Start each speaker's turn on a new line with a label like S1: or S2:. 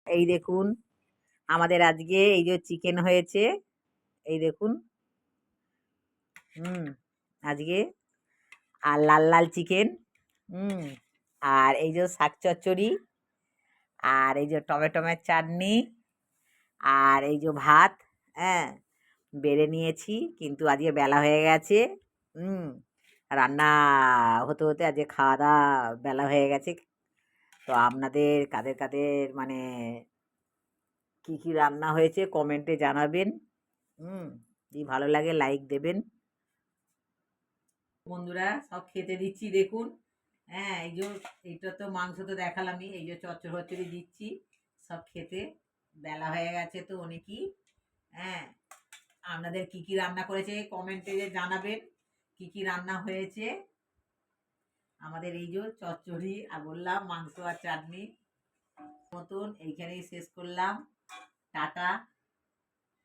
S1: এই দেখুন আমাদের আজকে এই যে চিকেন হয়েছে, এই দেখুন। আজকে আর লাল লাল চিকেন, আর এই যে শাক চচ্চড়ি, আর এই যে টমেটোমের চাটনি, আর এই যে ভাত। হ্যাঁ, বেড়ে নিয়েছি, কিন্তু আজকে বেলা হয়ে গেছে। রান্না হতে হতে আজকে খাওয়া দাওয়া বেলা হয়ে গেছে। তো আপনাদের কাদের কাদের মানে কি কি রান্না হয়েছে কমেন্টে জানাবেন। যদি ভালো লাগে লাইক দেবেন। বন্ধুরা সব খেতে দিচ্ছি দেখুন। হ্যাঁ, এই যে এইটা তো মাংস তো দেখালামই, এই যে চচ্চড়ি দিচ্ছি সব খেতে। বেলা হয়ে গেছে তো অনেকই। হ্যাঁ, আপনাদের কি কি রান্না করেছে কমেন্টে জানাবেন, কি কি রান্না হয়েছে। আমাদের এই যে চচ্চড়ি আর বললাম মাংস আর চাটনি মতন এইখানেই শেষ করলাম। টাটা।